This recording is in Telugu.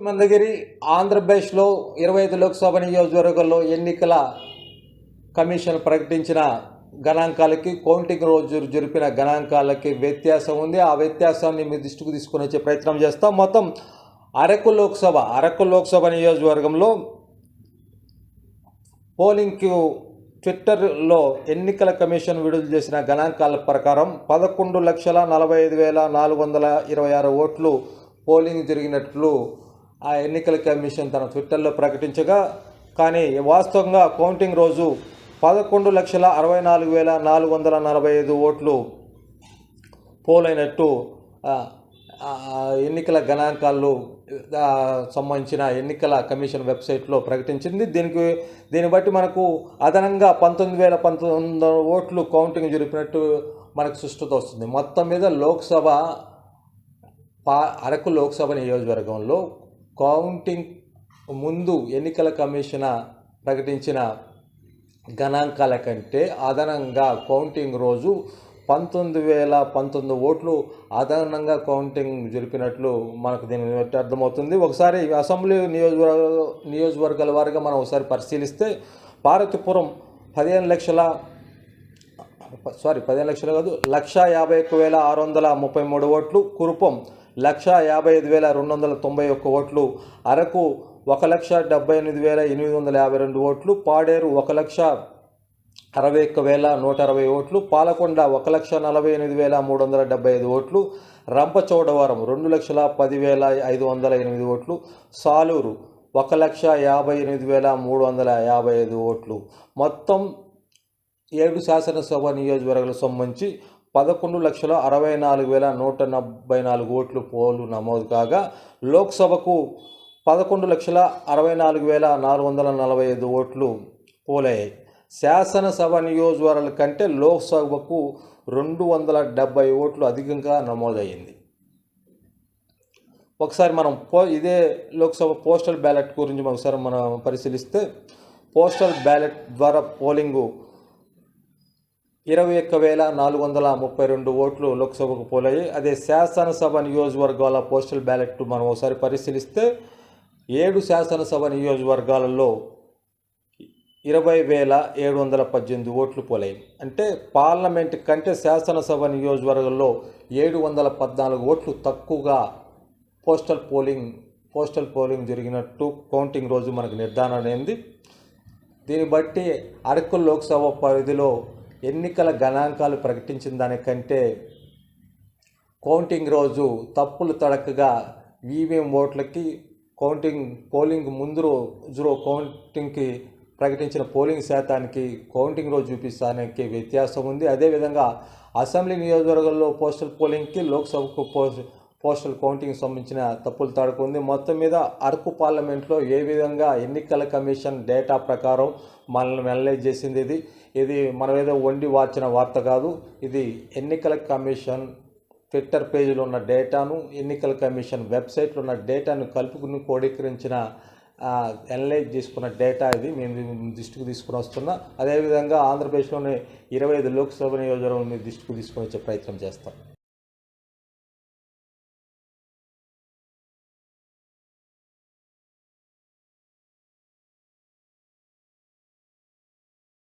మందగిరి ఆంధ్రప్రదేశ్లో 25 లోక్సభ నియోజకవర్గాల్లో ఎన్నికల కమిషన్ ప్రకటించిన గణాంకాలకి కౌంటింగ్ రోజు జరిపిన గణాంకాలకి వ్యత్యాసం ఉంది. ఆ వ్యత్యాసాన్ని మీ దృష్టికి తీసుకుని వచ్చే ప్రయత్నం చేస్తాం. మొత్తం అరకు లోక్సభ నియోజకవర్గంలో పోలింగ్కు ట్విట్టర్లో ఎన్నికల కమిషన్ విడుదల చేసిన గణాంకాల ప్రకారం 11,45,426 ఓట్లు పోలింగ్ జరిగినట్లు ఆ ఎన్నికల కమిషన్ తన ట్విట్టర్లో ప్రకటించగా, కానీ వాస్తవంగా కౌంటింగ్ రోజు 11,64,445 ఓట్లు పోలైనట్టు ఎన్నికల గణాంకాలు సంబంధించిన ఎన్నికల కమిషన్ వెబ్సైట్లో ప్రకటించింది. దీన్ని బట్టి మనకు అదనంగా 19,019 ఓట్లు కౌంటింగ్ జరిపినట్టు మనకు సృష్టితో వస్తుంది. మొత్తం మీద అరకు లోక్సభ నియోజకవర్గంలో కౌంటింగ్ ముందు ఎన్నికల కమిషన్ ప్రకటించిన గణాంకాల కంటే అదనంగా కౌంటింగ్ రోజు 19,019 ఓట్లు అదనంగా కౌంటింగ్ జరిపినట్లు మనకు దీన్ని బట్టి అర్థమవుతుంది. ఒకసారి అసెంబ్లీ నియోజకవర్గాల వారిగా మనం ఒకసారి పరిశీలిస్తే పార్వతీపురం 1,51,633 ఓట్లు, కురుపం 1,55,291 ఓట్లు, అరకు 1,78,852 ఓట్లు, పాడేరు 1,61,160 ఓట్లు, పాలకొండ 1,48,375 ఓట్లు, రంపచోడవరం 2,10,508 ఓట్లు, సాలూరు 1,58,355 ఓట్లు. మొత్తం 7 శాసనసభ నియోజకవర్గాలకు సంబంధించి 11,64,144 ఓట్లు పోలు నమోదు కాగా, లోక్సభకు 11,64,445 ఓట్లు పోలయ్యాయి. శాసనసభ నియోజకవర్గాల కంటే లోక్సభకు 270 ఓట్లు అధికంగా నమోదయ్యింది. ఒకసారి మనం ఇదే లోక్సభ పోస్టల్ బ్యాలెట్ గురించి ఒకసారి మనం పరిశీలిస్తే, పోస్టల్ బ్యాలెట్ ద్వారా పోలింగు 21,432 ఓట్లు లోక్సభకు పోలయ్యాయి. అదే శాసనసభ నియోజకవర్గాల పోస్టల్ బ్యాలెట్ మనం ఒకసారి పరిశీలిస్తే 7 శాసనసభ నియోజకవర్గాలలో 20,718 ఓట్లు పోలయ్యాయి. అంటే పార్లమెంట్ కంటే శాసనసభ నియోజకవర్గంలో 714 ఓట్లు తక్కువగా పోస్టల్ పోలింగ్ జరిగినట్టు కౌంటింగ్ రోజు మనకు నిర్ధారణ అయింది. దీన్ని బట్టి అరకు లోక్సభ పరిధిలో ఎన్నికల గణాంకాలు ప్రకటించిన దానికంటే కౌంటింగ్ రోజు తప్పులు తడకగా ఈవీఎం ఓట్లకి పోలింగ్ ముందు రోజు కౌంటింగ్కి ప్రకటించిన పోలింగ్ శాతానికి కౌంటింగ్ రోజు చూపిస్తానికి వ్యత్యాసం ఉంది. అదేవిధంగా అసెంబ్లీ నియోజకవర్గంలో పోస్టల్ పోలింగ్కి లోక్సభకు పోస్టల్ కౌంటింగ్ సంబంధించిన తప్పులు తడక ఉంది. మొత్తం మీద అరకు పార్లమెంట్లో ఏ విధంగా ఎన్నికల కమిషన్ డేటా ప్రకారం మనల్ని అనలైజ్ చేసింది. ఇది మనం ఏదో వండి వార్చిన వార్త కాదు. ఇది ఎన్నికల కమిషన్ ట్విట్టర్ పేజీలో ఉన్న డేటాను, ఎన్నికల కమిషన్ వెబ్సైట్లో ఉన్న డేటాను కలుపుకుని క్రోడీకరించిన అనలైజ్ చేసుకున్న డేటా ఇది మేము దృష్టికి తీసుకుని వస్తున్నా. అదేవిధంగా ఆంధ్రప్రదేశ్లోని 25 లోక్సభ నియోజకవర్గం దృష్టికి తీసుకుని వచ్చే ప్రయత్నం చేస్తాం.